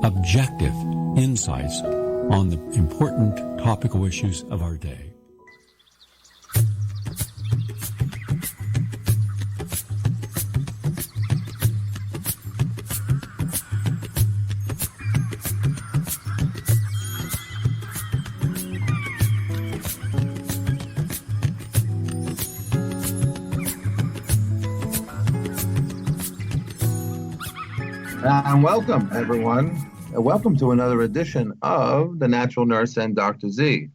objective insights on the important topical issues of our day. And welcome, everyone. Welcome to another edition of The Natural Nurse and Dr. Z.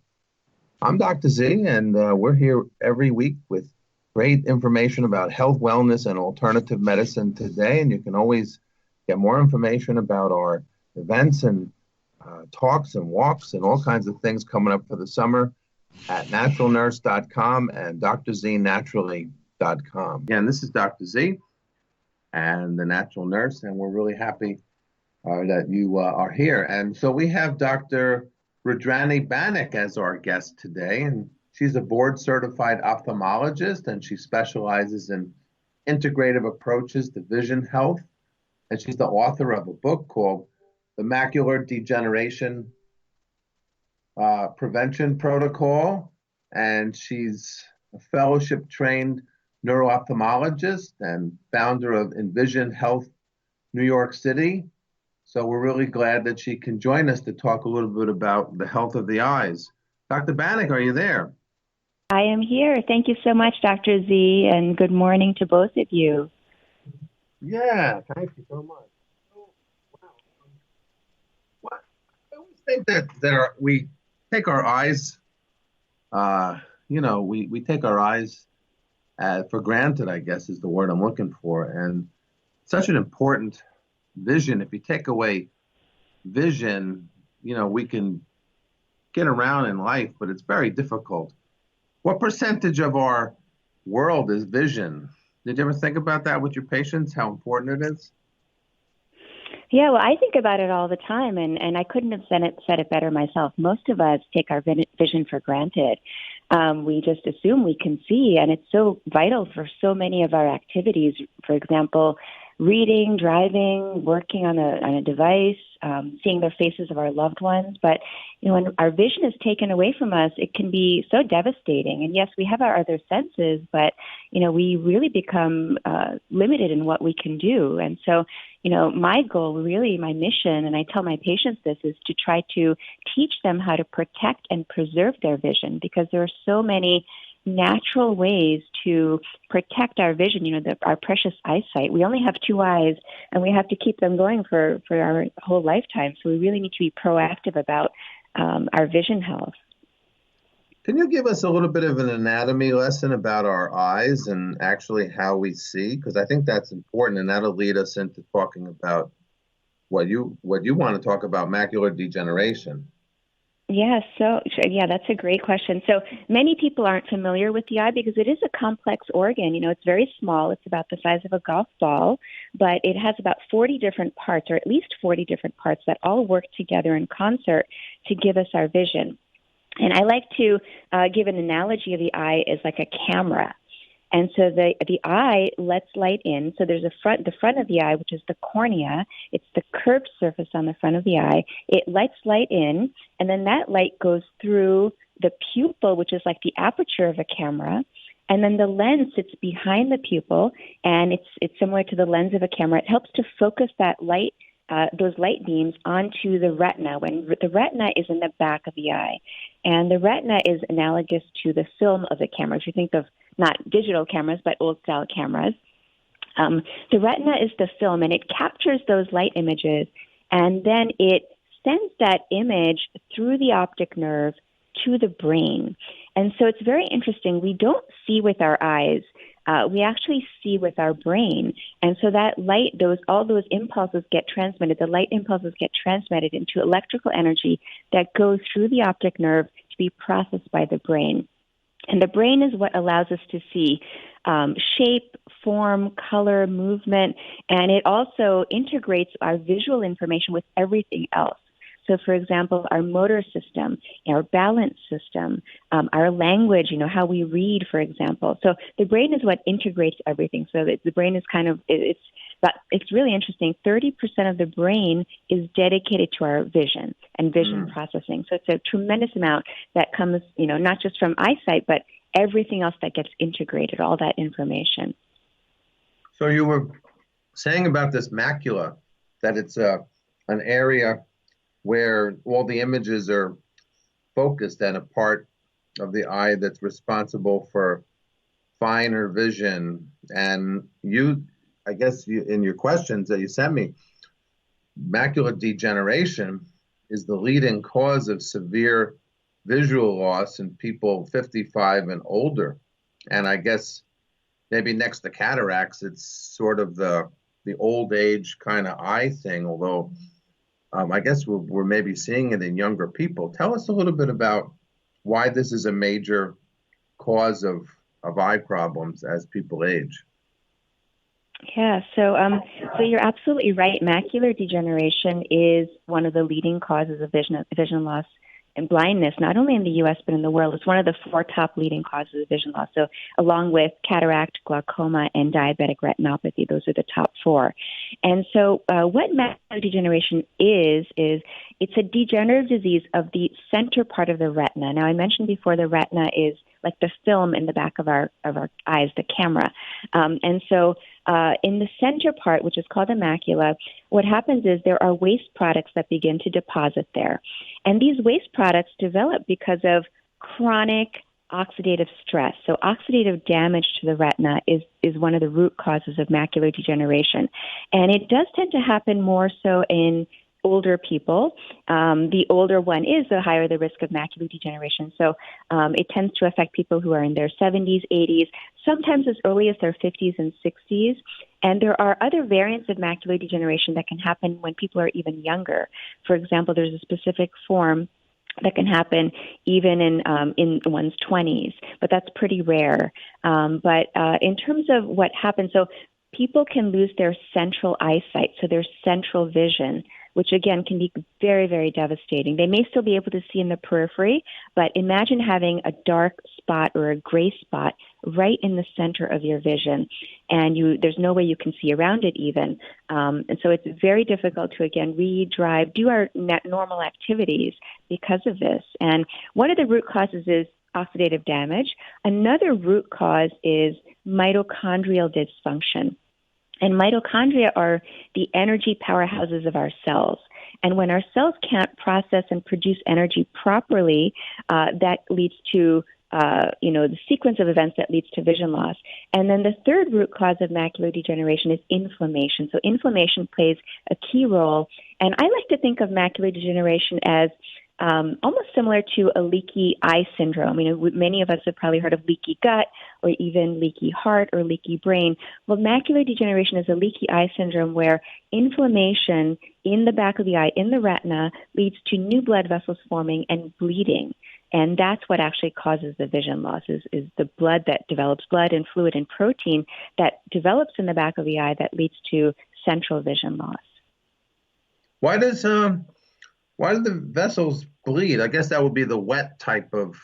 I'm Dr. Z, and we're here every week with great information about health, wellness, and alternative medicine today. And you can always get more information about our events and talks and walks and all kinds of things coming up for the summer at naturalnurse.com and drznaturally.com. Again, this is Dr. Z and the Natural Nurse, and we're really happy that you are here. And so we have Dr. Rudrani Banik as our guest today, and she's a board-certified ophthalmologist, and she specializes in integrative approaches to vision health, and she's the author of a book called The Macular Degeneration Prevention Protocol, and she's a fellowship-trained neuro-ophthalmologist and founder of Envision Health New York City. So we're really glad that she can join us to talk a little bit about the health of the eyes. Dr. Banik, are you there? I am here. Thank you so much, Dr. Z, and good morning to both of you. Yeah, thank you so much. Oh, wow. I always think that we take our eyes, we take our eyes for granted, I guess is the word I'm looking for. And such an important vision. If you take away vision, we can get around in life, but it's very difficult. What percentage of our world is vision? Did you ever think about that with your patients, how important it is? Yeah, well, I think about it all the time, and I couldn't have said it better myself. Most of us take our vision for granted. We just assume we can see, and it's so vital for so many of our activities. For example, reading, driving, working on a device, seeing the faces of our loved ones. But, when our vision is taken away from us, it can be so devastating. And yes, we have our other senses, but, we really become limited in what we can do. And so, my goal, really my mission, and I tell my patients this, is to try to teach them how to protect and preserve their vision, because there are so many natural ways to protect our vision, our precious eyesight. We only have two eyes, and we have to keep them going for our whole lifetime. So we really need to be proactive about our vision health. Can you give us a little bit of an anatomy lesson about our eyes and actually how we see? Because I think that's important, and that'll lead us into talking about what you want to talk about, macular degeneration. Yeah, that's a great question. So many people aren't familiar with the eye because it is a complex organ. It's very small. It's about the size of a golf ball, but it has about 40 different parts, or at least 40 different parts that all work together in concert to give us our vision. And I like to give an analogy of the eye as like a camera. And so the eye lets light in. So there's the front of the eye, which is the cornea. It's the curved surface on the front of the eye. It lets light in, and then that light goes through the pupil, which is like the aperture of a camera. And then the lens sits behind the pupil, and it's similar to the lens of a camera. It helps to focus that light, those light beams onto the retina, when the retina is in the back of the eye. And the retina is analogous to the film of the camera. If you think of not digital cameras, but old-style cameras, the retina is the film, and it captures those light images, and then it sends that image through the optic nerve to the brain. And so it's very interesting. We don't see with our eyes. We actually see with our brain. And so that light, all those impulses get transmitted. The light impulses get transmitted into electrical energy that goes through the optic nerve to be processed by the brain. And the brain is what allows us to see shape, form, color, movement, and it also integrates our visual information with everything else. So, for example, our motor system, our balance system, our language, how we read, for example. So the brain is what integrates everything. So the brain is it's really interesting. 30% of the brain is dedicated to our vision and vision processing. So it's a tremendous amount that comes, not just from eyesight, but everything else that gets integrated, all that information. So you were saying about this macula, that it's an area where all the images are focused and a part of the eye that's responsible for finer vision. And I guess in your questions that you sent me, macular degeneration is the leading cause of severe visual loss in people 55 and older. And I guess maybe next to cataracts, it's sort of the old age kind of eye thing, although I guess we're maybe seeing it in younger people. Tell us a little bit about why this is a major cause of eye problems as people age. Yeah, so you're absolutely right. Macular degeneration is one of the leading causes of vision loss and blindness, not only in the U.S., but in the world. It's one of the 4 top leading causes of vision loss. So along with cataract, glaucoma, and diabetic retinopathy, those are the top 4. And so what macular degeneration is it's a degenerative disease of the center part of the retina. Now, I mentioned before the retina is like the film in the back of our eyes, the camera. And so in the center part, which is called the macula, what happens is there are waste products that begin to deposit there. And these waste products develop because of chronic oxidative stress. So oxidative damage to the retina is one of the root causes of macular degeneration. And it does tend to happen more so in older people. The older one is, the higher the risk of macular degeneration. So it tends to affect people who are in their 70s, 80s, sometimes as early as their 50s and 60s. And there are other variants of macular degeneration that can happen when people are even younger. For example, there's a specific form that can happen even in one's 20s, but that's pretty rare. But in terms of what happens, so people can lose their central eyesight, so their central vision, which again can be very, very devastating. They may still be able to see in the periphery, but imagine having a dark spot or a gray spot right in the center of your vision, and there's no way you can see around it even. And so it's very difficult to, again, read, drive, do our normal activities because of this. And one of the root causes is oxidative damage. Another root cause is mitochondrial dysfunction. And mitochondria are the energy powerhouses of our cells. And when our cells can't process and produce energy properly, that leads to the sequence of events that leads to vision loss. And then the third root cause of macular degeneration is inflammation. So inflammation plays a key role. And I like to think of macular degeneration as almost similar to a leaky eye syndrome. Many of us have probably heard of leaky gut or even leaky heart or leaky brain. Well, macular degeneration is a leaky eye syndrome where inflammation in the back of the eye, in the retina, leads to new blood vessels forming and bleeding. And that's what actually causes the vision loss, is the blood that develops, blood and fluid and protein that develops in the back of the eye that leads to central vision loss. Why do the vessels bleed? I guess that would be the wet type of.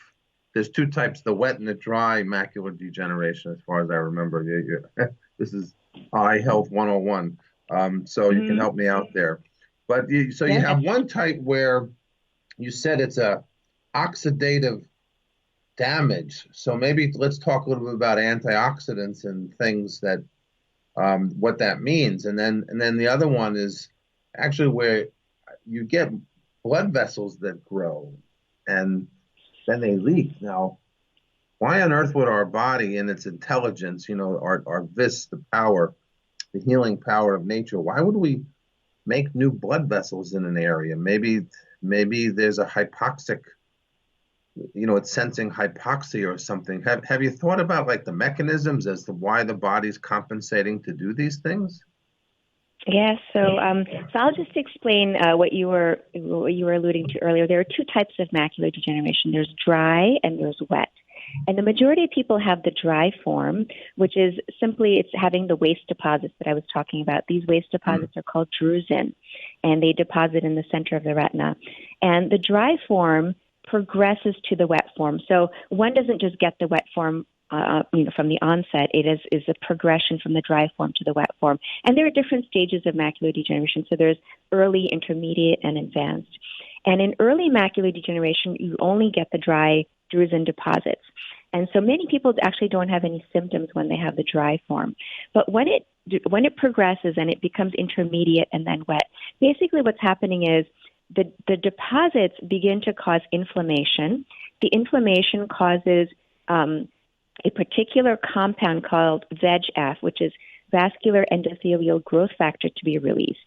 There's 2 types: the wet and the dry macular degeneration, as far as I remember. This is Eye Health 101. So you can help me out there. But you have one type where you said it's a oxidative damage. So maybe let's talk a little bit about antioxidants and things that what that means. And then the other one is actually where you get blood vessels that grow and then they leak. Now, why on earth would our body and its intelligence, our vis, the power, the healing power of nature, why would we make new blood vessels in an area? Maybe there's a hypoxic, it's sensing hypoxia or something. Have you thought about like the mechanisms as to why the body's compensating to do these things? Yes, so I'll just explain what you were alluding to earlier. There are 2 types of macular degeneration. There's dry and there's wet. And the majority of people have the dry form, which is simply it's having the waste deposits that I was talking about. These waste deposits are called drusen, and they deposit in the center of the retina. And the dry form progresses to the wet form. So one doesn't just get the wet form from the onset. It is a progression from the dry form to the wet form. And there are different stages of macular degeneration. So there's early, intermediate, and advanced. And in early macular degeneration, you only get the dry drusen deposits. And so many people actually don't have any symptoms when they have the dry form. But when it progresses and it becomes intermediate and then wet, basically what's happening is the deposits begin to cause inflammation. The inflammation causes a particular compound called VEGF, which is vascular endothelial growth factor, to be released.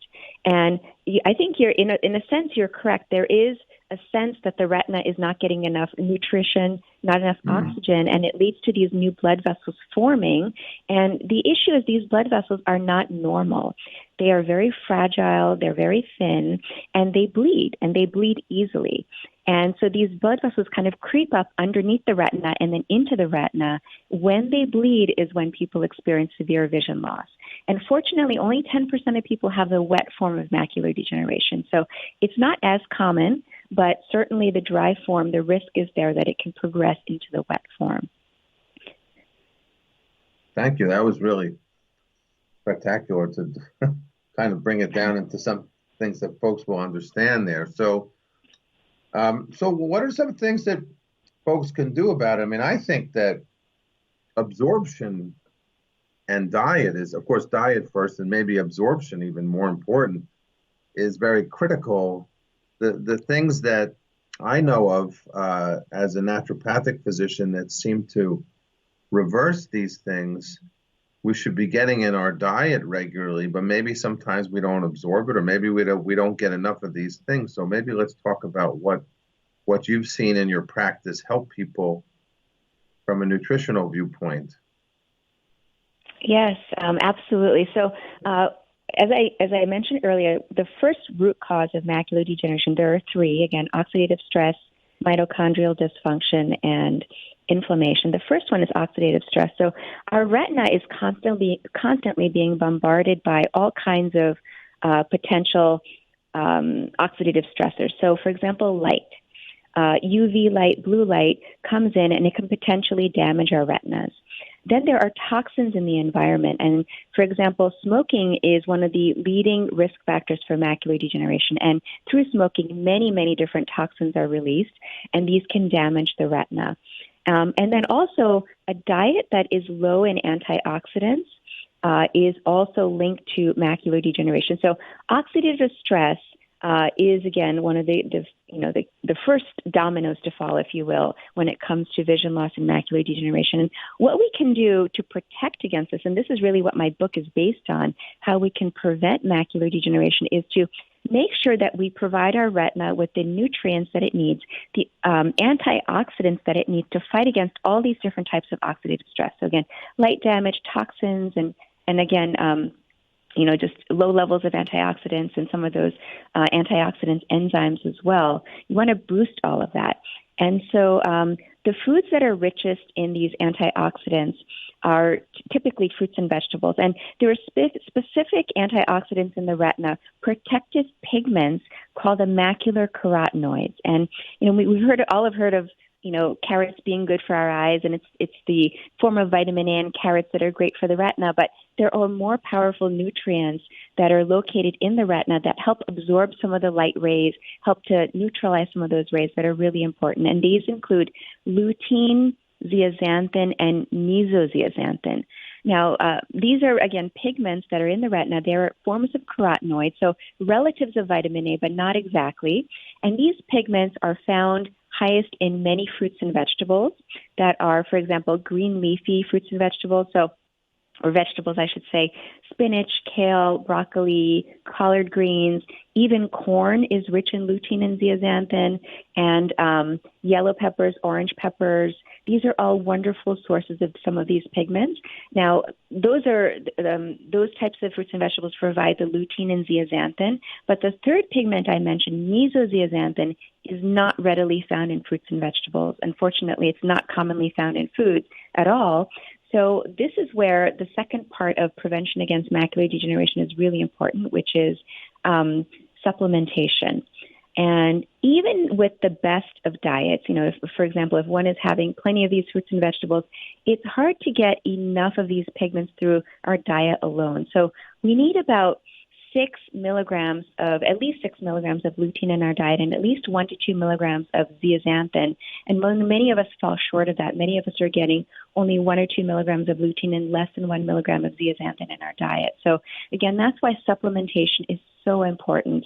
And I think you're in a sense you're correct. There is a sense that the retina is not getting enough nutrition, not enough oxygen, and it leads to these new blood vessels forming. And the issue is these blood vessels are not normal. They are very fragile, they're very thin, and they bleed easily. And so these blood vessels kind of creep up underneath the retina and then into the retina. When they bleed is when people experience severe vision loss. And fortunately, only 10% of people have the wet form of macular degeneration. So it's not as common, but certainly the dry form, the risk is there that it can progress into the wet form. Thank you. That was really spectacular to kind of bring it down into some things that folks will understand there. So what are some things that folks can do about it? I mean, I think that absorption and diet is, of course, diet first, and maybe absorption, even more important, is very critical. The things that I know of as a naturopathic physician that seem to reverse these things, we should be getting in our diet regularly, but maybe sometimes we don't absorb it, or maybe we don't get enough of these things. So maybe let's talk about what you've seen in your practice help people from a nutritional viewpoint. Yes, absolutely. So as I mentioned earlier, the first root cause of macular degeneration, there are three, again, oxidative stress, mitochondrial dysfunction, and inflammation. The first one is oxidative stress. So our retina is constantly being bombarded by all kinds of potential oxidative stressors. So, for example, light. UV light, blue light comes in and it can potentially damage our retinas. Then there are toxins in the environment. And for example, smoking is one of the leading risk factors for macular degeneration. And through smoking, many, many different toxins are released, and these can damage the retina. And then also a diet that is low in antioxidants is also linked to macular degeneration. So oxidative stress is, again, one of the first dominoes to fall, if you will, when it comes to vision loss and macular degeneration. And what we can do to protect against this, and this is really what my book is based on, how we can prevent macular degeneration, is to make sure that we provide our retina with the nutrients that it needs, the antioxidants that it needs to fight against all these different types of oxidative stress. So again, light damage, toxins, and again, just low levels of antioxidants and some of those antioxidant enzymes as well. You want to boost all of that. And so the foods that are richest in these antioxidants are typically fruits and vegetables. And there are specific antioxidants in the retina, protective pigments called the macular carotenoids. And, we've all have heard of carrots being good for our eyes, and it's the form of vitamin A in carrots that are great for the retina, but there are more powerful nutrients that are located in the retina that help absorb some of the light rays, help to neutralize some of those rays that are really important. And these include lutein, zeaxanthin, and mesozeaxanthin. Now, these are, again, pigments that are in the retina. They're forms of carotenoids, so relatives of vitamin A, but not exactly. And these pigments are found highest in many fruits and vegetables that are, for example, green leafy fruits and vegetables. So or vegetables, I should say, spinach, kale, broccoli, collard greens, even corn is rich in lutein and zeaxanthin, and yellow peppers, orange peppers. These are all wonderful sources of some of these pigments. Now, those types of fruits and vegetables provide the lutein and zeaxanthin, but the third pigment I mentioned, mesozeaxanthin, is not readily found in fruits and vegetables. Unfortunately, it's not commonly found in foods at all. So this is where the second part of prevention against macular degeneration is really important, which is supplementation. And even with the best of diets, if, for example, if one is having plenty of these fruits and vegetables, it's hard to get enough of these pigments through our diet alone. So we need about at least 6 milligrams of lutein in our diet and at least 1 to 2 milligrams of zeaxanthin. And many of us fall short of that. Many of us are getting only 1 or 2 milligrams of lutein and less than 1 milligram of zeaxanthin in our diet. So again, that's why supplementation is so important.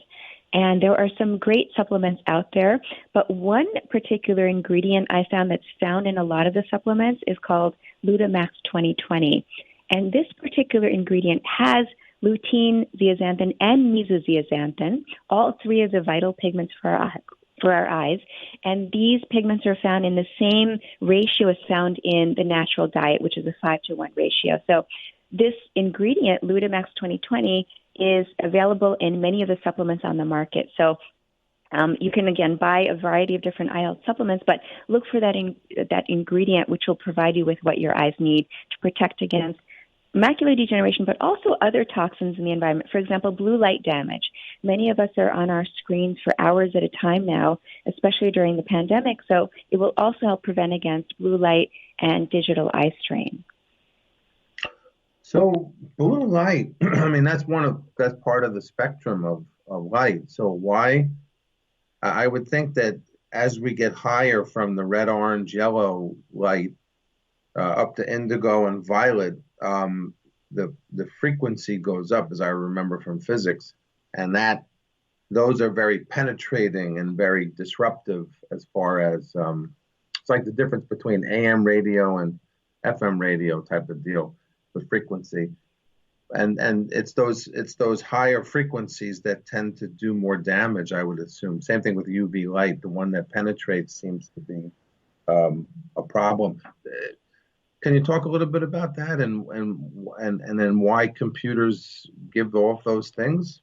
And there are some great supplements out there, but one particular ingredient I found that's found in a lot of the supplements is called Lutamax 2020. And this particular ingredient has lutein, zeaxanthin, and mesozeaxanthin, all three of the vital pigments for our eyes. And these pigments are found in the same ratio as found in the natural diet, which is a 5-to-1 ratio. So this ingredient, Lutamax 2020, is available in many of the supplements on the market. So you can, again, buy a variety of different eye health supplements, but look for that ingredient, which will provide you with what your eyes need to protect against macular degeneration, but also other toxins in the environment. For example, blue light damage. Many of us are on our screens for hours at a time now, especially during the pandemic. So it will also help prevent against blue light and digital eye strain. So blue light, I mean, that's part of the spectrum of light. So why? I would think that as we get higher from the red, orange, yellow light up to indigo and violet, the frequency goes up, as I remember from physics, and those are very penetrating and very disruptive as far as it's like the difference between AM radio and FM radio type of deal with frequency, and it's those higher frequencies that tend to do more damage, I would assume. Same thing with UV light. The one that penetrates seems to be a problem. Can you talk a little bit about that and then why computers give off those things?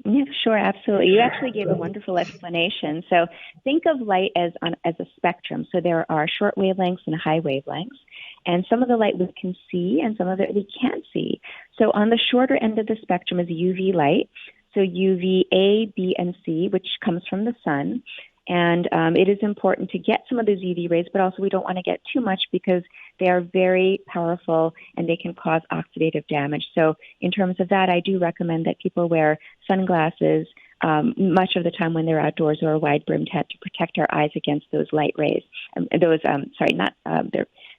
Yeah, sure, absolutely. You actually gave a wonderful explanation. So think of light as a spectrum. So there are short wavelengths and high wavelengths, and some of the light we can see and some of it we can't see. So on the shorter end of the spectrum is UV light. So UV A, B, and C, which comes from the sun. And it is important to get some of those UV rays, but also we don't want to get too much because they are very powerful and they can cause oxidative damage. So in terms of that, I do recommend that people wear sunglasses much of the time when they're outdoors, or a wide-brimmed hat to protect our eyes against those light rays.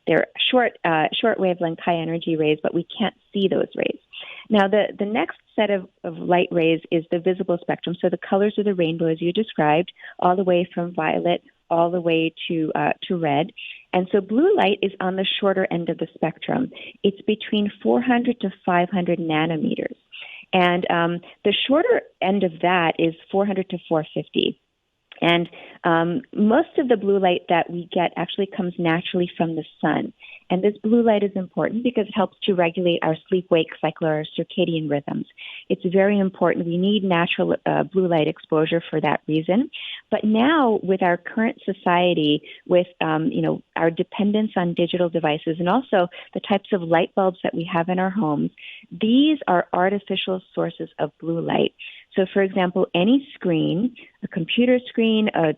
They're short wavelength, high energy rays, but we can't see those rays. Now, the next set of light rays is the visible spectrum. So the colors of the rainbow, as you described, all the way from violet all the way to red. And so blue light is on the shorter end of the spectrum. It's between 400 to 500 nanometers. And the shorter end of that is 400 to 450. And most of the blue light that we get actually comes naturally from the sun. And this blue light is important because it helps to regulate our sleep-wake cycle, or our circadian rhythms. It's very important. We need natural blue light exposure for that reason. But now, with our current society, with our dependence on digital devices, and also the types of light bulbs that we have in our homes, these are artificial sources of blue light. So, for example, any screen, a computer screen, a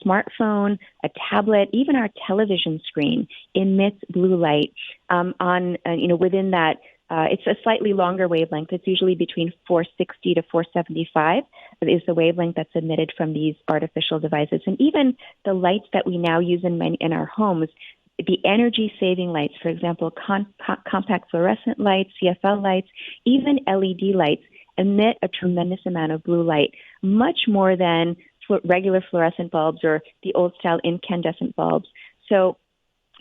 smartphone, a tablet, even our television screen emits blue light. Within that, it's a slightly longer wavelength. It's usually between 460 to 475 is the wavelength that's emitted from these artificial devices. And even the lights that we now use in our homes, the energy-saving lights, for example, compact fluorescent lights, CFL lights, even LED lights, emit a tremendous amount of blue light, much more than regular fluorescent bulbs or the old-style incandescent bulbs. So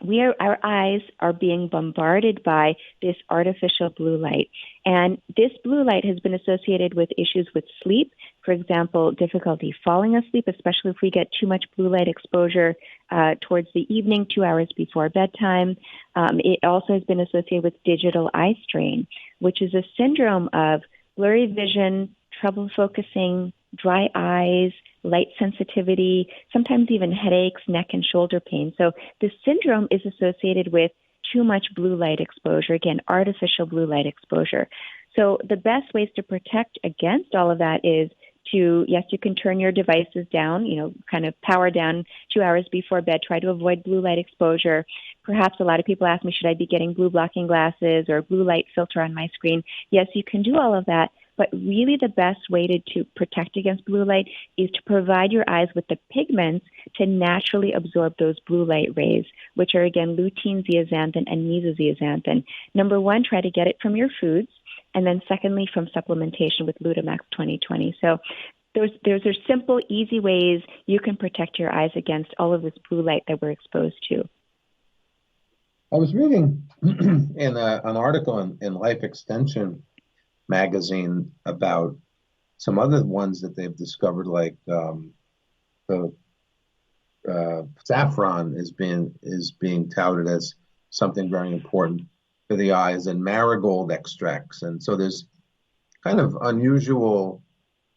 our eyes are being bombarded by this artificial blue light. And this blue light has been associated with issues with sleep. For example, difficulty falling asleep, especially if we get too much blue light exposure towards the evening, 2 hours before bedtime. It also has been associated with digital eye strain, which is a syndrome of blurry vision, trouble focusing, dry eyes, light sensitivity, sometimes even headaches, neck and shoulder pain. So this syndrome is associated with too much blue light exposure, again, artificial blue light exposure. So the best ways to protect against all of that is to, yes, you can turn your devices down, kind of power down 2 hours before bed, try to avoid blue light exposure. Perhaps a lot of people ask me, should I be getting blue blocking glasses or blue light filter on my screen? Yes, you can do all of that. But really the best way to protect against blue light is to provide your eyes with the pigments to naturally absorb those blue light rays, which are, again, lutein, zeaxanthin, and mesozeaxanthin. Number one, try to get it from your foods. And then secondly, from supplementation with Lutamax 2020. So those are simple, easy ways you can protect your eyes against all of this blue light that we're exposed to. I was reading in an article in Life Extension magazine about some other ones that they've discovered, like the saffron is being touted as something very important for the eyes, and marigold extracts. And so there's kind of unusual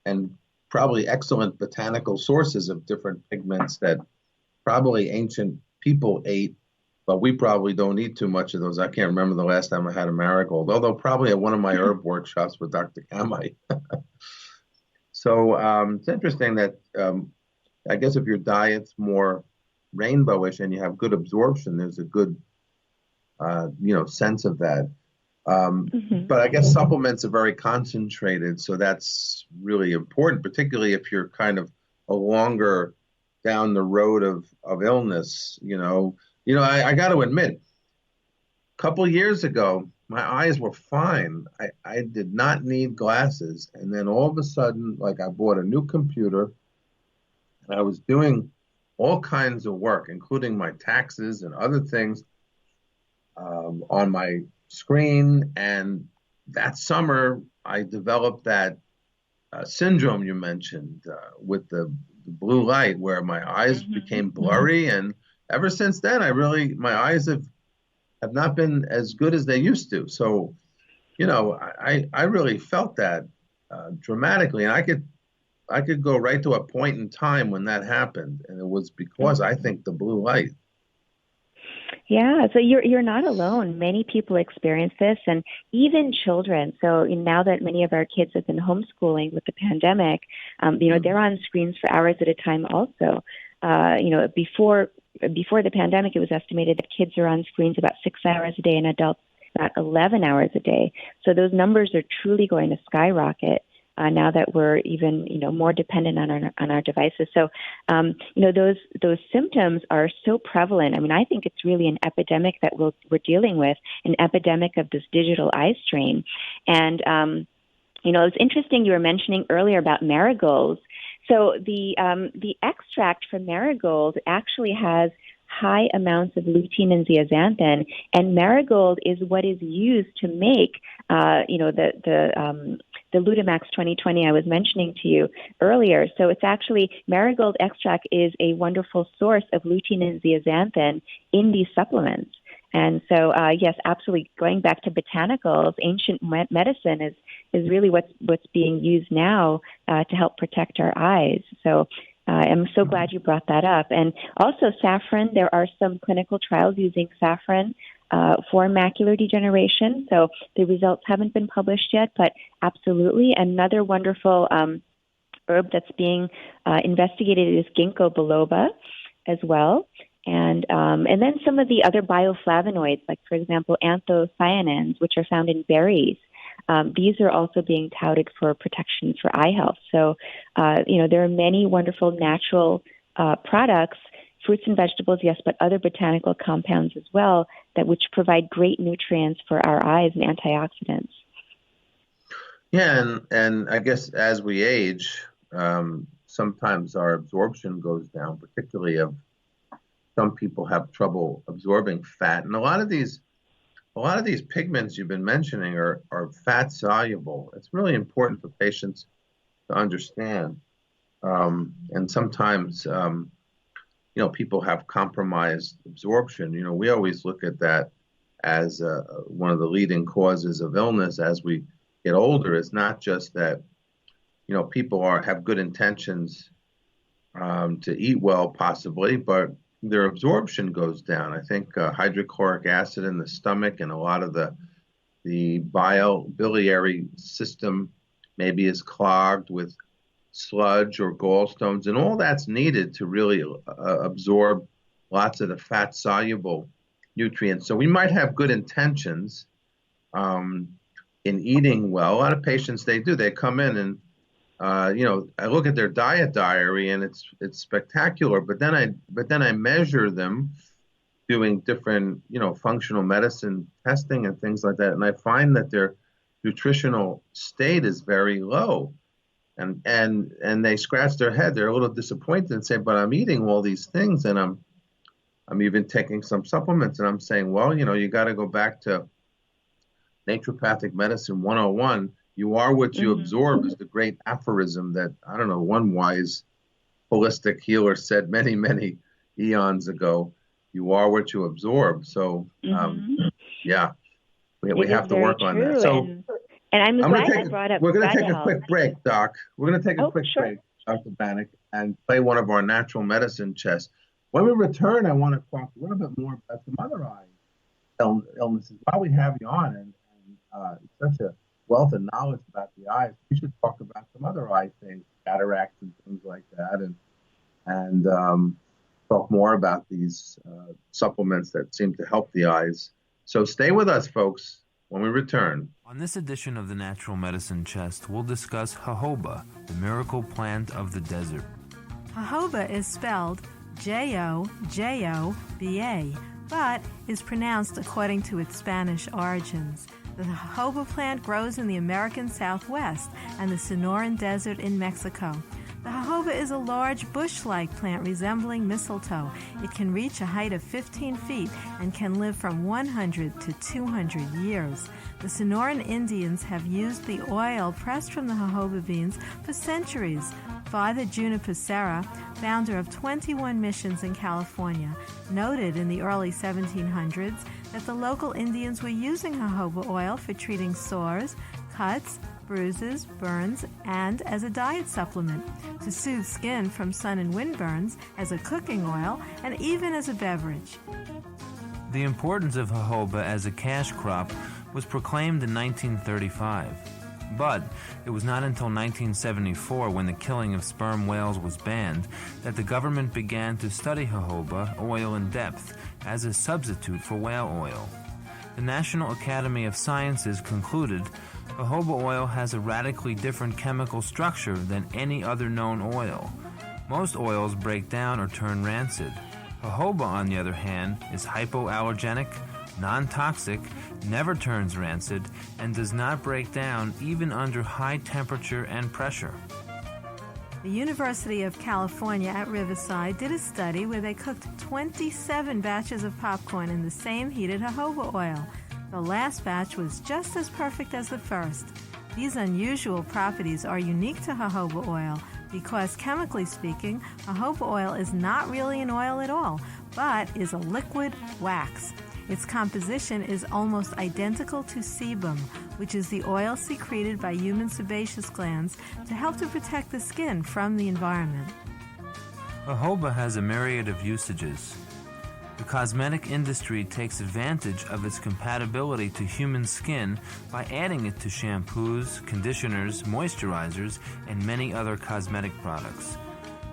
and probably excellent botanical sources of different pigments that probably ancient people ate, but we probably don't eat too much of those. I can't remember the last time I had a marigold, although probably at one of my herb workshops with Dr. Kamai. So it's interesting that I guess if your diet's more rainbowish and you have good absorption, there's a good sense of that. But I guess supplements are very concentrated, so that's really important, particularly if you're kind of a longer down the road of illness. I got to admit, a couple years ago, my eyes were fine. I did not need glasses. And then all of a sudden, like, I bought a new computer and I was doing all kinds of work, including my taxes and other things on my screen. And that summer, I developed that syndrome you mentioned with the blue light, where my eyes became blurry. And ever since then, my eyes have not been as good as they used to. So, I really felt that dramatically. And I could go right to a point in time when that happened. And it was because I think the blue light. Yeah, so you're not alone. Many people experience this, and even children. So now that many of our kids have been homeschooling with the pandemic, they're on screens for hours at a time also. Before the pandemic, it was estimated that kids are on screens about 6 hours a day and adults about 11 hours a day. So those numbers are truly going to skyrocket now that we're even more dependent on our devices. So those symptoms are so prevalent. I mean, I think it's really an epidemic that we're dealing with, an epidemic of this digital eye strain. And it was interesting you were mentioning earlier about marigolds. So the extract from marigold actually has high amounts of lutein and zeaxanthin, and marigold is what is used to make the Lutamax 2020 I was mentioning to you earlier. So it's actually, marigold extract is a wonderful source of lutein and zeaxanthin in these supplements. And so, yes, absolutely. Going back to botanicals, ancient medicine is really what's being used now to help protect our eyes. So I'm so glad you brought that up. And also saffron, there are some clinical trials using saffron for macular degeneration. So the results haven't been published yet, but absolutely. Another wonderful herb that's being investigated is ginkgo biloba as well. And then some of the other bioflavonoids, like, for example, anthocyanins, which are found in berries. These are also being touted for protection for eye health. So, there are many wonderful natural products, fruits and vegetables, yes, but other botanical compounds as well, which provide great nutrients for our eyes and antioxidants. Yeah, and I guess as we age, sometimes our absorption goes down, particularly of some people have trouble absorbing fat. And a lot of these pigments you've been mentioning are fat soluble. It's really important for patients to understand. And sometimes, people have compromised absorption. We always look at that as one of the leading causes of illness as we get older. It's not just that, people have good intentions to eat well, possibly, but their absorption goes down. I think hydrochloric acid in the stomach and a lot of the biliary system maybe is clogged with sludge or gallstones, and all that's needed to really absorb lots of the fat-soluble nutrients. So we might have good intentions in eating well. A lot of patients, they come in and I look at their diet diary and it's spectacular, but then I measure them doing different, functional medicine testing and things like that, and I find that their nutritional state is very low. And they scratch their head. They're a little disappointed and say, but I'm eating all these things and I'm even taking some supplements. And I'm saying, well, you got to go back to naturopathic medicine 101. You are what you absorb is the great aphorism that, I don't know, one wise holistic healer said many, many eons ago. You are what you absorb. So, we have to work on that. So, and I'm glad you brought up. We're going to take a quick break, Doc. We're going to take a quick break, Dr. Bannock, and play one of our natural medicine chests. When we return, I want to talk a little bit more about some other eye illnesses. While we have you on, and it's such a wealth of knowledge about the eyes, we should talk about some other eye things, cataracts and things like that, and talk more about these supplements that seem to help the eyes. So stay with us, folks, when we return. On this edition of the Natural Medicine Chest, we'll discuss jojoba, the miracle plant of the desert. Jojoba is spelled Jojoba, but is pronounced according to its Spanish origins. The jojoba plant grows in the American Southwest and the Sonoran Desert in Mexico. The jojoba is a large bush-like plant resembling mistletoe. It can reach a height of 15 feet and can live from 100 to 200 years. The Sonoran Indians have used the oil pressed from the jojoba beans for centuries. Father Juniper Serra, founder of 21 missions in California, noted in the early 1700s that the local Indians were using jojoba oil for treating sores, cuts, bruises, burns, and as a diet supplement, to soothe skin from sun and wind burns, as a cooking oil, and even as a beverage. The importance of jojoba as a cash crop was proclaimed in 1935. But it was not until 1974, when the killing of sperm whales was banned, that the government began to study jojoba oil in depth as a substitute for whale oil. The National Academy of Sciences concluded jojoba oil has a radically different chemical structure than any other known oil. Most oils break down or turn rancid. Jojoba, on the other hand, is hypoallergenic, non-toxic, never turns rancid, and does not break down even under high temperature and pressure. The University of California at Riverside did a study where they cooked 27 batches of popcorn in the same heated jojoba oil. The last batch was just as perfect as the first. These unusual properties are unique to jojoba oil because, chemically speaking, jojoba oil is not really an oil at all, but is a liquid wax. Its composition is almost identical to sebum, which is the oil secreted by human sebaceous glands to help to protect the skin from the environment. Jojoba has a myriad of usages. The cosmetic industry takes advantage of its compatibility to human skin by adding it to shampoos, conditioners, moisturizers, and many other cosmetic products.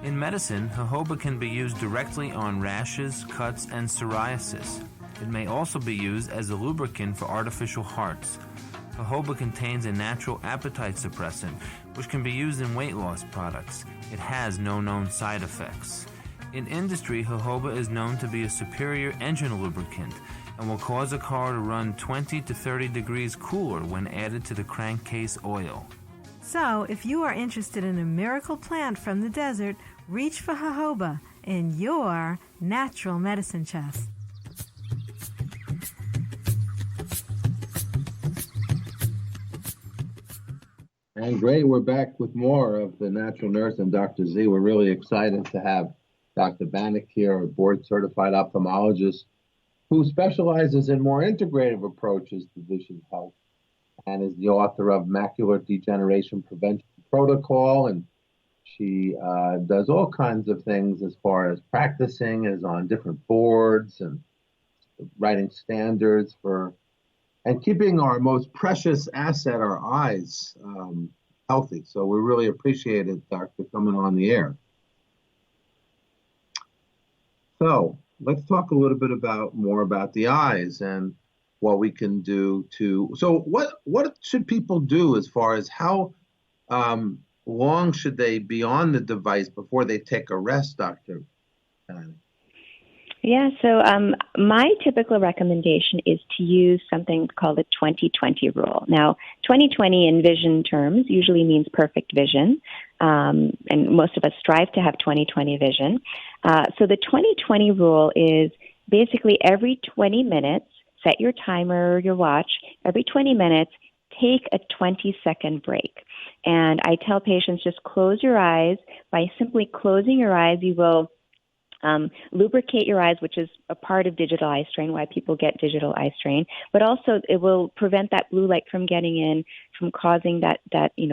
In medicine, jojoba can be used directly on rashes, cuts, and psoriasis. It may also be used as a lubricant for artificial hearts. Jojoba contains a natural appetite suppressant, which can be used in weight loss products. It has no known side effects. In industry, jojoba is known to be a superior engine lubricant and will cause a car to run 20 to 30 degrees cooler when added to the crankcase oil. So, if you are interested in a miracle plant from the desert, reach for jojoba in your natural medicine chest. And great, we're back with more of the Natural Nurse and Dr. Z. We're really excited to have Dr. Bannock here, a board-certified ophthalmologist who specializes in more integrative approaches to vision health and is the author of Macular Degeneration Prevention Protocol. And she does all kinds of things as far as practicing, is on different boards and writing standards for and keeping our most precious asset, our eyes, healthy. So we really appreciate it, Doctor, coming on the air. So let's talk a little bit more about the eyes and what we can do to. So what should people do as far as how long should they be on the device before they take a rest, Doctor? Yeah, so my typical recommendation is to use something called the 20/20 rule. Now, 20/20 in vision terms usually means perfect vision, and most of us strive to have 20/20 vision. So the 20/20 rule is basically every 20 minutes, set your timer, your watch, every 20 minutes, take a 20-second break. And I tell patients just close your eyes. By simply closing your eyes, you will lubricate your eyes, which is a part of digital eye strain, why people get digital eye strain, but also it will prevent that blue light from getting in, from causing that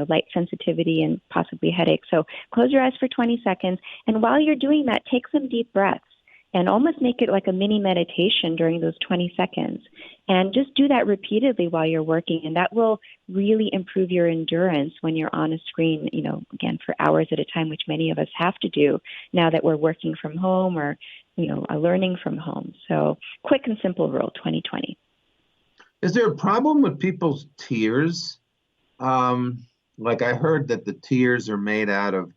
light sensitivity and possibly headache. So close your eyes for 20 seconds, and while you're doing that, take some deep breaths and almost make it like a mini meditation during those 20 seconds. And just do that repeatedly while you're working, and that will really improve your endurance when you're on a screen, again, for hours at a time, which many of us have to do now that we're working from home or, learning from home. So quick and simple rule, 20/20. Is there a problem with people's tears? Like I heard that the tears are made out of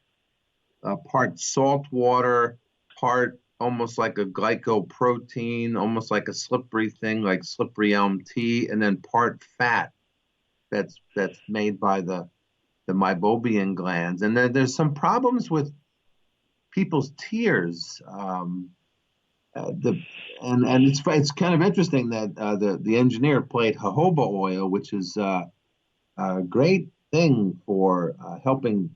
part salt water, part almost like a glycoprotein, almost like a slippery thing, like slippery elm tea, and then part fat that's made by the Meibomian glands. And then there's some problems with people's tears. And it's kind of interesting that the engineer played jojoba oil, which is a great thing for helping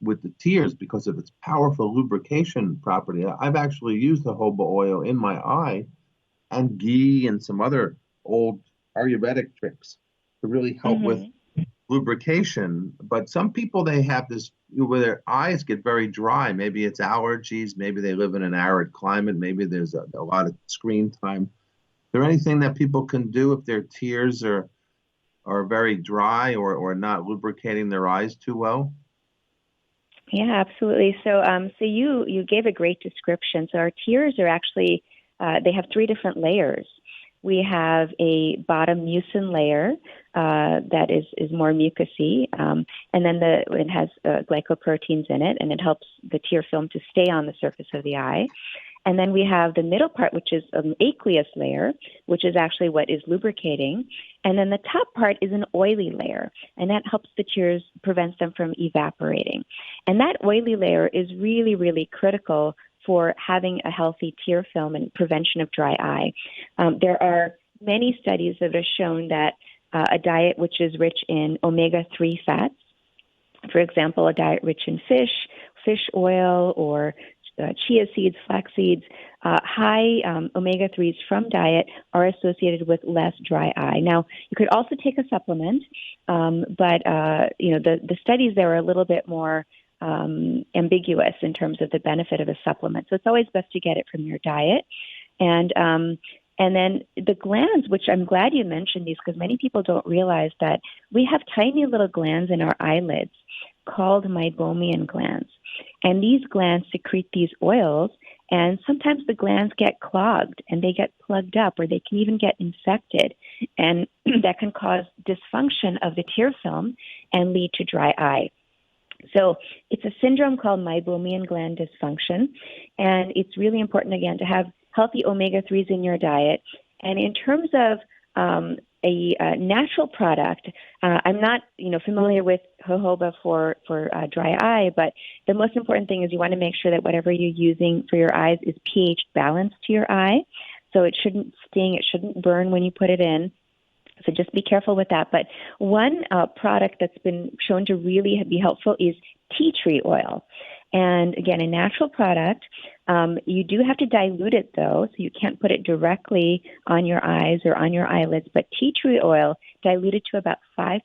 with the tears because of its powerful lubrication property. I've actually used jojoba oil in my eye and ghee and some other old Ayurvedic tricks to really help with lubrication. But some people, they have this where their eyes get very dry. Maybe it's allergies. Maybe they live in an arid climate. Maybe there's a lot of screen time. Is there anything that people can do if their tears are very dry or not lubricating their eyes too well? Yeah, absolutely. So you gave a great description. So our tears are actually, they have three different layers. We have a bottom mucin layer that is more mucousy, and then it has glycoproteins in it, and it helps the tear film to stay on the surface of the eye. And then we have the middle part, which is an aqueous layer, which is actually what is lubricating. And then the top part is an oily layer, and that helps the tears, prevents them from evaporating. And that oily layer is really, really critical for having a healthy tear film and prevention of dry eye. There are many studies that have shown that a diet which is rich in omega-3 fats, for example, a diet rich in fish oil, or chia seeds, flax seeds, high omega-3s from diet are associated with less dry eye. Now, you could also take a supplement, but the studies there are a little bit more ambiguous in terms of the benefit of a supplement. So it's always best to get it from your diet. And then the glands, which I'm glad you mentioned these because many people don't realize that we have tiny little glands in our eyelids called Meibomian Glands. And these glands secrete these oils, and sometimes the glands get clogged and they get plugged up, or they can even get infected. And that can cause dysfunction of the tear film and lead to dry eye. So it's a syndrome called Meibomian Gland Dysfunction, and it's really important, again, to have healthy omega-3s in your diet. And in terms of a natural product, I'm not familiar with jojoba for dry eye, but the most important thing is you want to make sure that whatever you're using for your eyes is pH balanced to your eye. So it shouldn't sting, it shouldn't burn when you put it in. So just be careful with that. But one product that's been shown to really be helpful is tea tree oil. And again, a natural product. You do have to dilute it, though, so you can't put it directly on your eyes or on your eyelids. But tea tree oil, diluted to about 5%,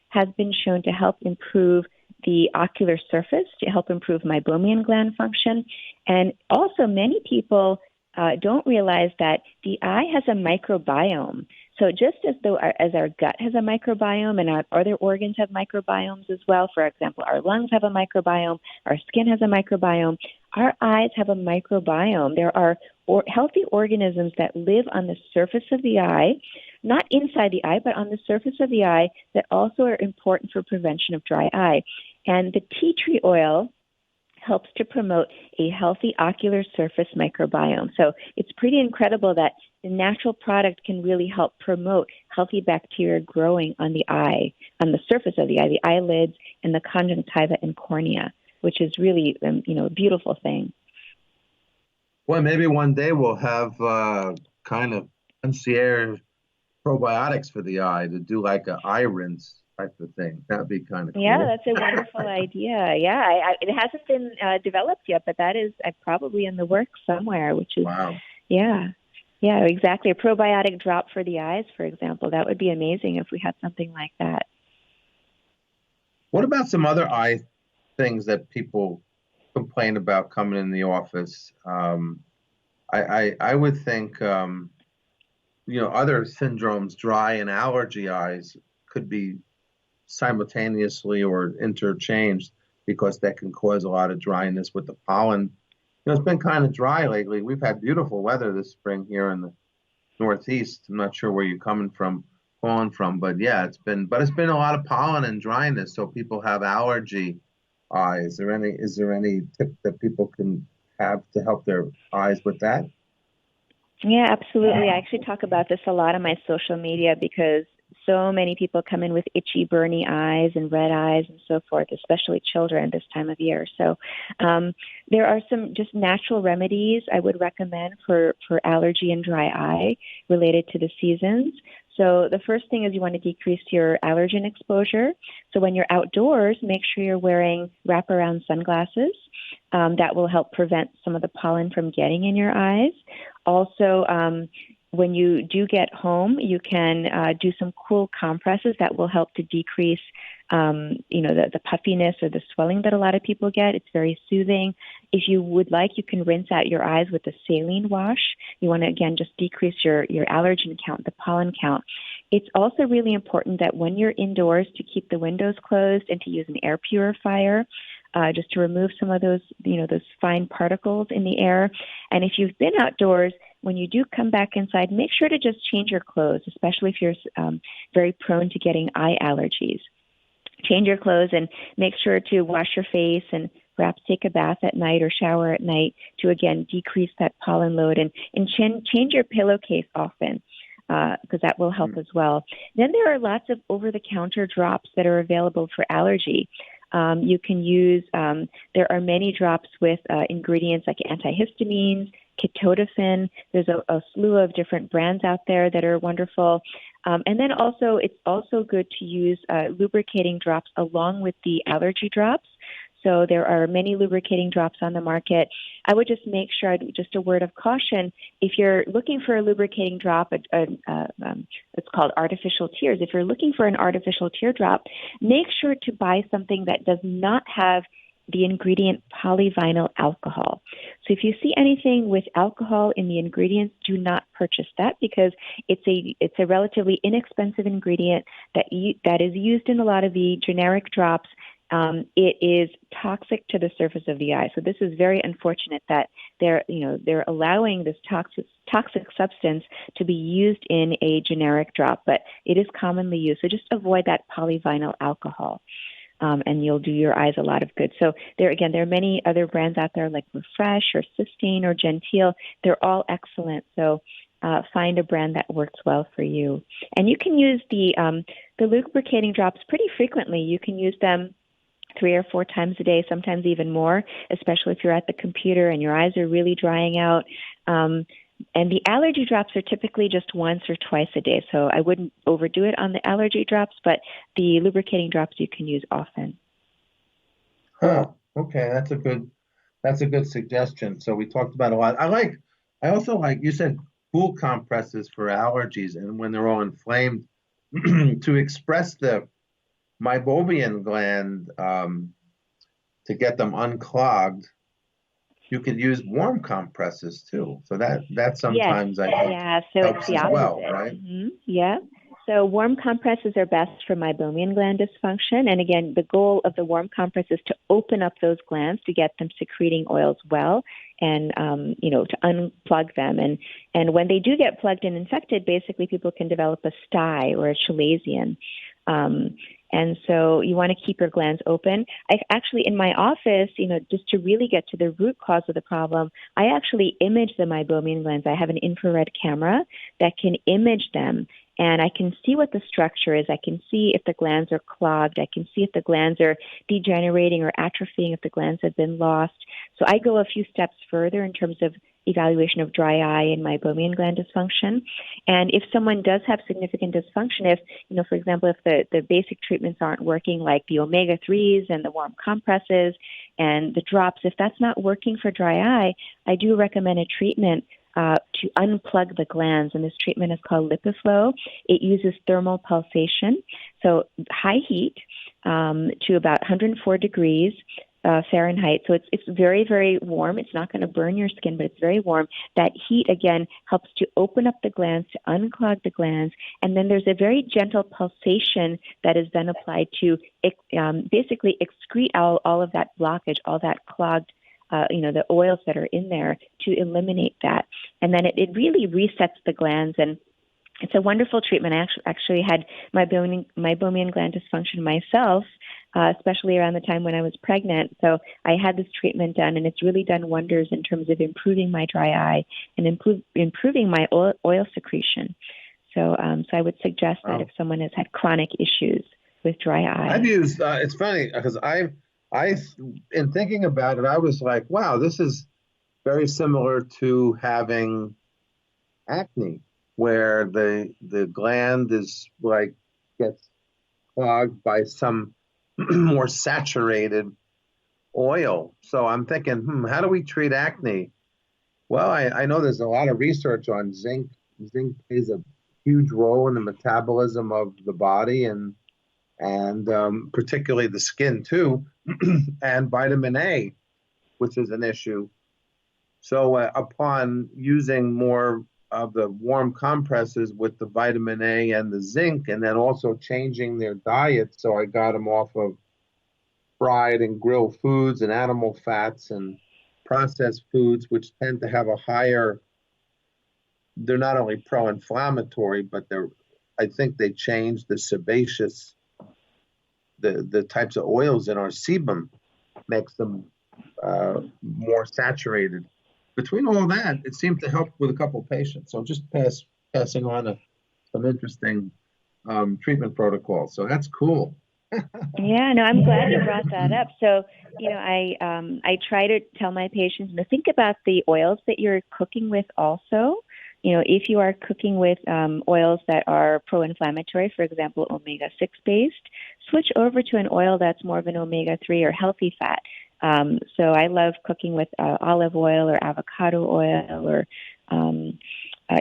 has been shown to help improve the ocular surface, to help improve meibomian gland function. And also, many people don't realize that the eye has a microbiome. So just as our gut has a microbiome and our other organs have microbiomes as well, for example, our lungs have a microbiome, our skin has a microbiome, our eyes have a microbiome. There are healthy organisms that live on the surface of the eye, not inside the eye, but on the surface of the eye, that also are important for prevention of dry eye. And the tea tree oil helps to promote a healthy ocular surface microbiome. So it's pretty incredible that the natural product can really help promote healthy bacteria growing on the eye, on the surface of the eye, the eyelids and the conjunctiva and cornea, which is really, a beautiful thing. Well, maybe one day we'll have kind of concierge probiotics for the eye to do like an eye rinse type of thing. That would be kind of cool. Yeah, that's a wonderful idea. Yeah, it hasn't been developed yet, but that is probably in the works somewhere, which is, wow. Yeah, exactly. A probiotic drop for the eyes, for example. That would be amazing if we had something like that. What about some other eye things that people complain about coming in the office? I would think, other syndromes, dry and allergy eyes, could be simultaneously or interchanged because that can cause a lot of dryness with the pollen. It's been kind of dry lately. We've had beautiful weather this spring here in the Northeast. I'm not sure where you're calling from, but yeah, it's been a lot of pollen and dryness, so people have allergy eyes. Is there any tip that people can have to help their eyes with that? Yeah, absolutely. I actually talk about this a lot on my social media because so many people come in with itchy, burny eyes and red eyes and so forth, especially children this time of year. So there are some just natural remedies I would recommend for allergy and dry eye related to the seasons. So the first thing is you want to decrease your allergen exposure. So when you're outdoors, make sure you're wearing wraparound sunglasses. That will help prevent some of the pollen from getting in your eyes. Also, when you do get home, you can do some cool compresses that will help to decrease, the puffiness or the swelling that a lot of people get. It's very soothing. If you would like, you can rinse out your eyes with a saline wash. You want to, again, just decrease your allergen count, the pollen count. It's also really important that when you're indoors to keep the windows closed and to use an air purifier, just to remove some of those, those fine particles in the air. And if you've been outdoors, when you do come back inside, make sure to just change your clothes, especially if you're very prone to getting eye allergies. Change your clothes and make sure to wash your face and perhaps take a bath at night or shower at night to, again, decrease that pollen load. And change your pillowcase often because that will help as well. Then there are lots of over-the-counter drops that are available for allergy. You can use, there are many drops with ingredients like antihistamines, ketotifen. There's a slew of different brands out there that are wonderful. And then also, it's also good to use lubricating drops along with the allergy drops. So there are many lubricating drops on the market. I would just make sure, just a word of caution, if you're looking for a lubricating drop, it's called artificial tears. If you're looking for an artificial teardrop, make sure to buy something that does not have the ingredient polyvinyl alcohol. So if you see anything with alcohol in the ingredients, do not purchase that because it's a relatively inexpensive ingredient that is used in a lot of the generic drops. It is toxic to the surface of the eye. So this is very unfortunate that they're allowing this toxic substance to be used in a generic drop, but it is commonly used. So just avoid that polyvinyl alcohol. And you'll do your eyes a lot of good. So there are many other brands out there like Refresh or Systane or Genteel. They're all excellent. So find a brand that works well for you. And you can use the the lubricating drops pretty frequently. You can use them 3 or 4 times a day, sometimes even more, especially if you're at the computer and your eyes are really drying out. And the allergy drops are typically just once or twice a day, so I wouldn't overdo it on the allergy drops, but the lubricating drops you can use often. Huh. Okay, that's a good suggestion. So we talked about a lot. I also like, you said cool compresses for allergies and when they're all inflamed to express the Meibomian gland to get them unclogged. You could use warm compresses too. So that sometimes I think helps it's the as opposite. well, right? Mm-hmm. Yeah. So warm compresses are best for Meibomian gland dysfunction. And again, the goal of the warm compress is to open up those glands to get them secreting oils well and, to unplug them. And when they do get plugged and infected, basically people can develop a sty or a chalazion. And so you want to keep your glands open. I actually, in my office, just to really get to the root cause of the problem, I actually image the Meibomian glands. I have an infrared camera that can image them, and I can see what the structure is. I can see if the glands are clogged. I can see if the glands are degenerating or atrophying, if the glands have been lost. So I go a few steps further in terms of evaluation of dry eye and Meibomian gland dysfunction. And if someone does have significant dysfunction, if, for example, if the basic treatments aren't working, like the omega-3s and the warm compresses and the drops, if that's not working for dry eye, I do recommend a treatment to unplug the glands, and this treatment is called Lipiflow. It uses thermal pulsation, so high heat to about 104 degrees Fahrenheit. So it's very, very warm. It's not going to burn your skin, but it's very warm. That heat, again, helps to open up the glands, to unclog the glands, and then there's a very gentle pulsation that is then applied to basically excrete all of that blockage, all that clogged the oils that are in there, to eliminate that. And then it really resets the glands, and it's a wonderful treatment. I actually had Meibomian gland dysfunction myself, especially around the time when I was pregnant. So I had this treatment done, and it's really done wonders in terms of improving my dry eye and improving my oil secretion. So I would suggest that if someone has had chronic issues with dry eye. I've used, it's funny, because in thinking about it, I was like, wow, this is very similar to having acne, where the gland is gets clogged by some more saturated oil. So I'm thinking, how do we treat acne? Well, I know there's a lot of research on zinc. Zinc plays a huge role in the metabolism of the body and particularly the skin too, and vitamin A, which is an issue. So upon using more of the warm compresses with the vitamin A and the zinc, and then also changing their diet, so I got them off of fried and grilled foods and animal fats and processed foods, which tend to have a higher, they're not only pro-inflammatory, but I think they change the sebaceous, the types of oils in our sebum, makes them more saturated. Between all that, it seemed to help with a couple of patients. So just passing on some interesting treatment protocols. So that's cool. Yeah, no, I'm glad you brought that up. So, I try to tell my patients to think about the oils that you're cooking with also. If you are cooking with oils that are pro-inflammatory, for example, omega-6 based, switch over to an oil that's more of an omega-3 or healthy fat. So I love cooking with olive oil or avocado oil or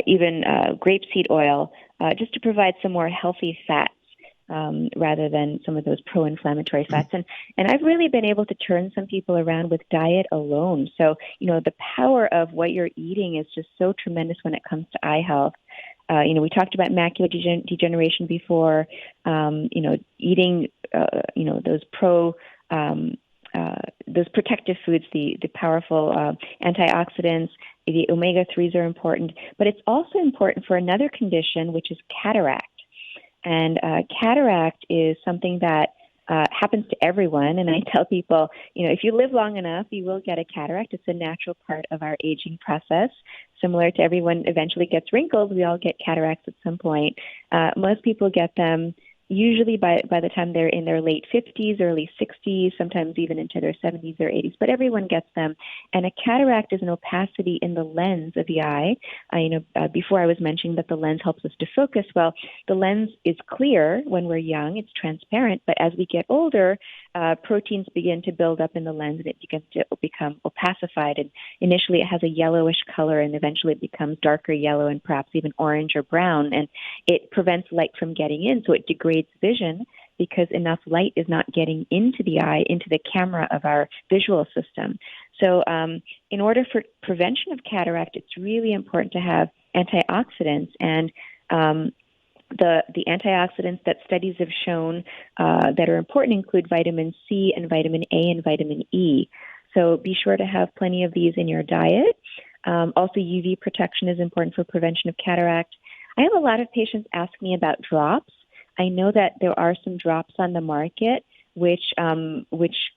even grapeseed oil, just to provide some more healthy fats rather than some of those pro-inflammatory fats. And I've really been able to turn some people around with diet alone. So, the power of what you're eating is just so tremendous when it comes to eye health. We talked about macular degeneration before, eating, those protective foods, the powerful antioxidants, the omega-3s are important. But it's also important for another condition, which is cataract. And cataract is something that happens to everyone. And I tell people, if you live long enough, you will get a cataract. It's a natural part of our aging process. Similar to everyone eventually gets wrinkles, we all get cataracts at some point. Most people get them usually by the time they're in their late 50s, early 60s, sometimes even into their 70s or 80s, but everyone gets them. And a cataract is an opacity in the lens of the eye. Before I was mentioning that the lens helps us to focus. Well, the lens is clear when we're young, it's transparent, but as we get older, proteins begin to build up in the lens and it begins to become opacified. And initially it has a yellowish color and eventually it becomes darker yellow and perhaps even orange or brown. And it prevents light from getting in, so it degrades vision because enough light is not getting into the eye, into the camera of our visual system. So in order for prevention of cataract, it's really important to have antioxidants. And the antioxidants that studies have shown that are important include vitamin C and vitamin A and vitamin E. So be sure to have plenty of these in your diet. Also, UV protection is important for prevention of cataract. I have a lot of patients ask me about drops. I know that there are some drops on the market which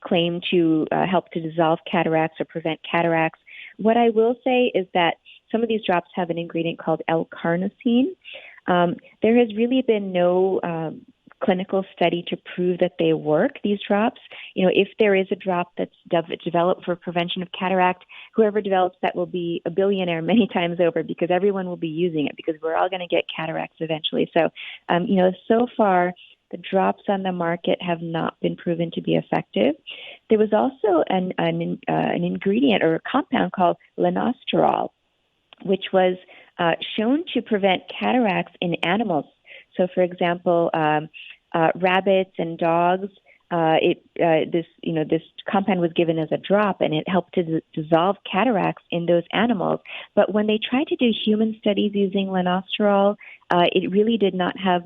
claim to help to dissolve cataracts or prevent cataracts. What I will say is that some of these drops have an ingredient called L-carnosine. There has really been no clinical study to prove that they work, these drops. If there is a drop that's developed for prevention of cataract, whoever develops that will be a billionaire many times over because everyone will be using it because we're all going to get cataracts eventually. So, so far, the drops on the market have not been proven to be effective. There was also an ingredient or a compound called lanosterol, which was shown to prevent cataracts in animals. So, for example, rabbits and dogs, this compound was given as a drop, and it helped to dissolve cataracts in those animals. But when they tried to do human studies using lanosterol, it really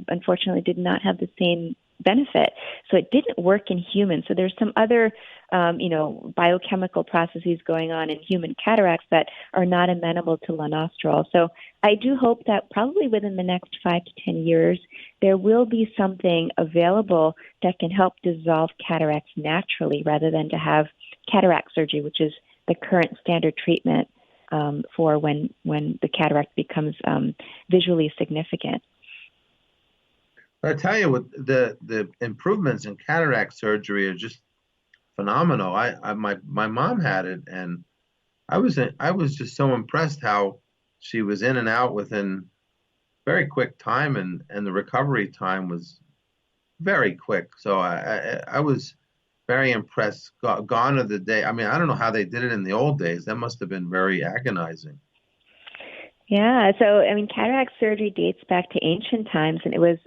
unfortunately did not have the same benefit. So it didn't work in humans. So there's some other, biochemical processes going on in human cataracts that are not amenable to lanosterol. So I do hope that probably within the next 5 to 10 years, there will be something available that can help dissolve cataracts naturally rather than to have cataract surgery, which is the current standard treatment for when the cataract becomes visually significant. I tell you what, the improvements in cataract surgery are just phenomenal. My mom had it, and I was just so impressed how she was in and out within very quick time, and the recovery time was very quick. So I was very impressed. Gone are the day. I mean, I don't know how they did it in the old days. That must have been very agonizing. Yeah, so cataract surgery dates back to ancient times, and it was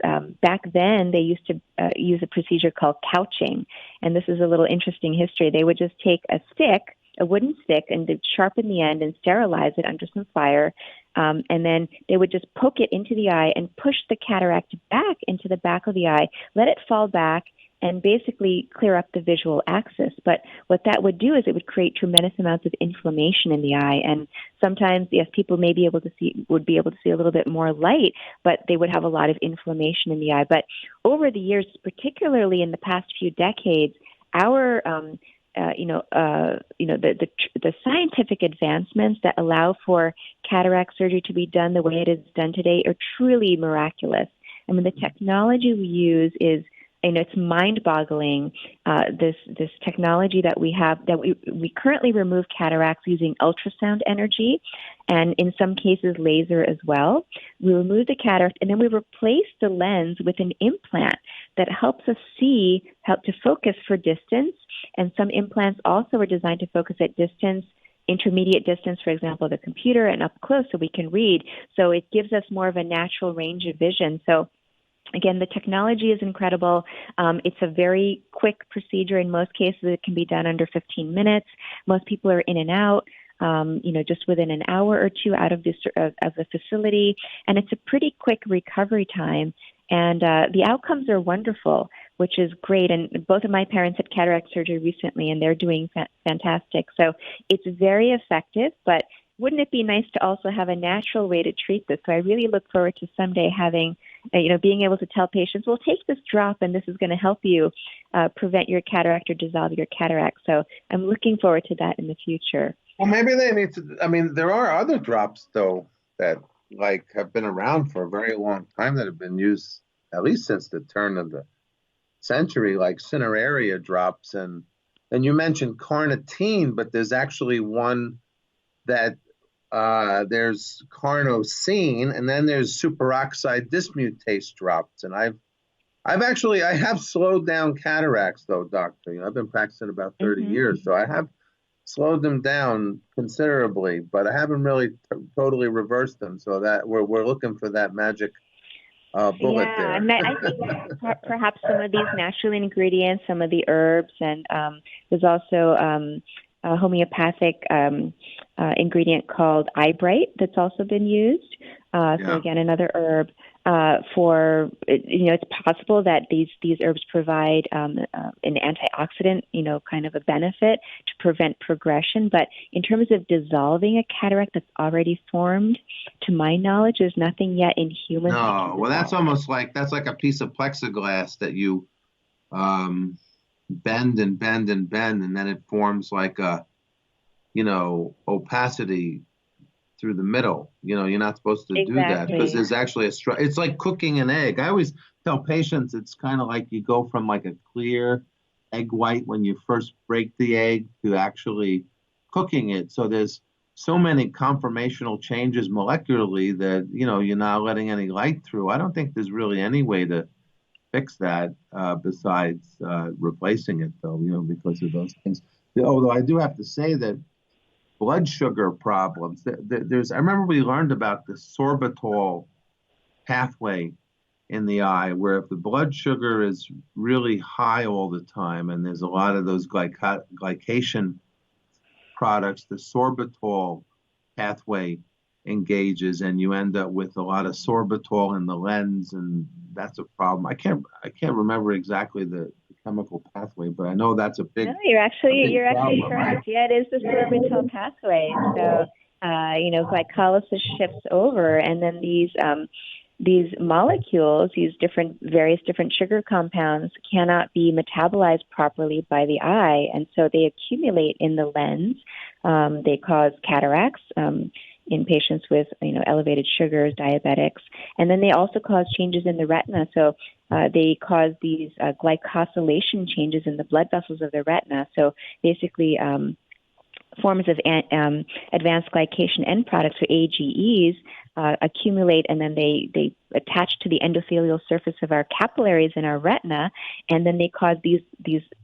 back then they used to use a procedure called couching, and this is a little interesting history. They would just take a wooden stick, and they'd sharpen the end and sterilize it under some fire, and then they would just poke it into the eye and push the cataract back into the back of the eye, let it fall back, and basically clear up the visual axis. But what that would do is it would create tremendous amounts of inflammation in the eye. And sometimes, yes, people would be able to see a little bit more light, but they would have a lot of inflammation in the eye. But over the years, particularly in the past few decades, our the scientific advancements that allow for cataract surgery to be done the way it is done today are truly miraculous. I mean, the technology we use is, it's mind-boggling, this technology that we have, that we currently remove cataracts using ultrasound energy and in some cases laser as well. We remove the cataract and then we replace the lens with an implant that helps us help to focus for distance. And some implants also are designed to focus at distance, intermediate distance, for example, the computer, and up close so we can read. So it gives us more of a natural range of vision. So again, the technology is incredible. It's a very quick procedure. In most cases, it can be done under 15 minutes. Most people are in and out, just within an hour or two out of the facility. And it's a pretty quick recovery time. And the outcomes are wonderful, which is great. And both of my parents had cataract surgery recently, and they're doing fantastic. So it's very effective, but wouldn't it be nice to also have a natural way to treat this? So I really look forward to someday having, being able to tell patients, well, take this drop and this is going to help you prevent your cataract or dissolve your cataract. So I'm looking forward to that in the future. Well, maybe they need to, there are other drops, though, that have been around for a very long time that have been used at least since the turn of the century, like cineraria drops. And you mentioned carnitine, but there's actually one that there's carnosine, and then there's superoxide dismutase drops. And I have slowed down cataracts, though, doctor. I've been practicing about 30 years, so I have slowed them down considerably, but I haven't really totally reversed them. So that we're looking for that magic bullet there. And I think perhaps some of these natural ingredients, some of the herbs, and there's also a homeopathic ingredient called Eyebright that's also been used. So again, another herb. It's possible that these herbs provide an antioxidant, kind of a benefit to prevent progression. But in terms of dissolving a cataract that's already formed, to my knowledge, there's nothing yet in humans. No, well, that's like a piece of plexiglass that you bend and bend and bend, and then it forms like a, opacity through the middle. You're not supposed to do that because there's actually it's like cooking an egg. I always tell patients it's kind of like you go from like a clear egg white when you first break the egg to actually cooking it. So there's so many conformational changes molecularly that, you're not letting any light through. I don't think there's really any way to fix that besides replacing it, though, because of those things. Although I do have to say that blood sugar problems. I remember we learned about the Sorbitol pathway in the eye, where if the blood sugar is really high all the time, and there's a lot of those glycation products, the Sorbitol pathway engages, and you end up with a lot of sorbitol in the lens, and that's a problem. I can't remember exactly the chemical pathway, but I know that's a big. No, you're actually problem, correct. right? Yeah, it is the sorbitol pathway. So, glycolysis shifts over, and then these molecules, various different sugar compounds, cannot be metabolized properly by the eye, and so they accumulate in the lens. They cause cataracts in patients with elevated sugars, diabetics, and then they also cause changes in the retina. So they cause these glycosylation changes in the blood vessels of the retina. So basically, forms of advanced glycation end products, or AGEs, accumulate, and then they attach to the endothelial surface of our capillaries in our retina, and then they cause these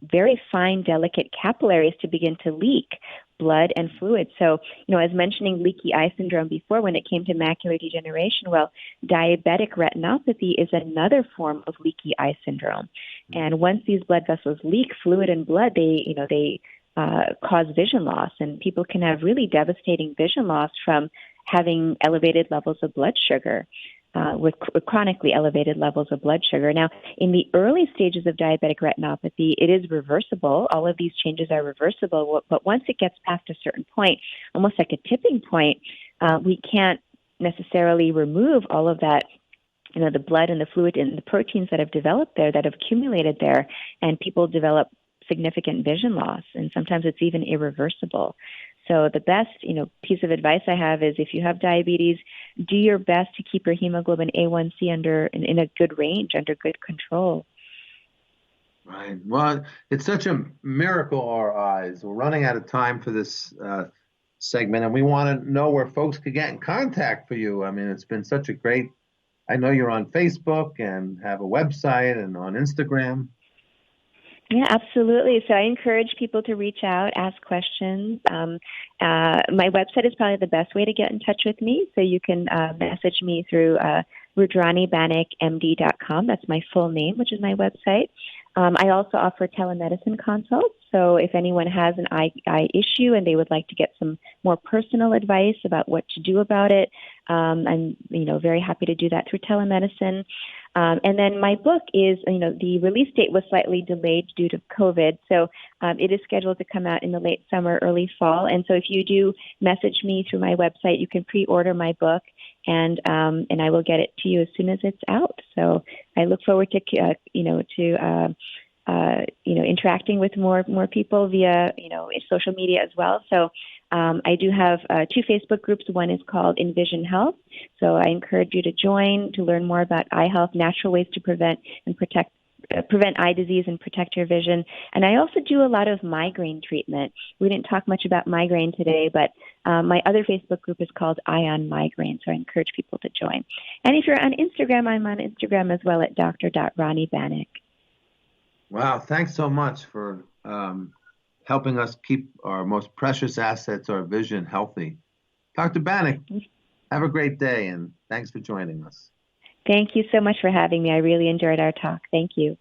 very fine, delicate capillaries to begin to leak blood and fluid. So, as mentioning leaky eye syndrome before, when it came to macular degeneration, well, diabetic retinopathy is another form of leaky eye syndrome. And once these blood vessels leak fluid and blood, they cause vision loss, and people can have really devastating vision loss from having elevated levels of blood sugar, with chronically elevated levels of blood sugar. Now, in the early stages of diabetic retinopathy, it is reversible. All of these changes are reversible, but once it gets past a certain point, almost like a tipping point, we can't necessarily remove all of that, the blood and the fluid and the proteins that have developed there, that have accumulated there, and people develop significant vision loss, and sometimes it's even irreversible. So the best, piece of advice I have is, if you have diabetes, do your best to keep your hemoglobin A1C in a good range, under good control. Right. Well, it's such a miracle, our eyes. We're running out of time for this segment, and we want to know where folks could get in contact for you. I mean, it's been such a great. I know you're on Facebook and have a website and on Instagram. Yeah, absolutely. So I encourage people to reach out, ask questions. My website is probably the best way to get in touch with me. So you can message me through rudranibanikmd.com. That's my full name, which is my website. I also offer telemedicine consults. So if anyone has an eye issue and they would like to get some more personal advice about what to do about it, I'm very happy to do that through telemedicine. And then my book is, the release date was slightly delayed due to COVID. So it is scheduled to come out in the late summer, early fall. And so if you do message me through my website, you can pre-order my book, and I will get it to you as soon as it's out. So I look forward to, interacting with more people via, social media as well. So I do have 2 Facebook groups. One is called Envision Health. So I encourage you to join to learn more about eye health, natural ways to prevent eye disease and protect your vision. And I also do a lot of migraine treatment. We didn't talk much about migraine today, but my other Facebook group is called Eye on Migraine, so I encourage people to join. And if you're on Instagram, I'm on Instagram as well at dr.ronniebannock. Wow, thanks so much for helping us keep our most precious assets, our vision, healthy. Dr. Bannock, have a great day, and thanks for joining us. Thank you so much for having me. I really enjoyed our talk. Thank you.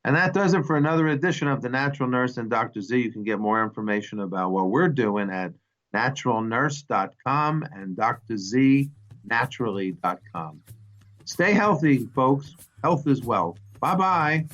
And that does it for another edition of The Natural Nurse and Dr. Z. You can get more information about what we're doing at naturalnurse.com and drznaturally.com. Stay healthy, folks. Health is wealth. Bye-bye.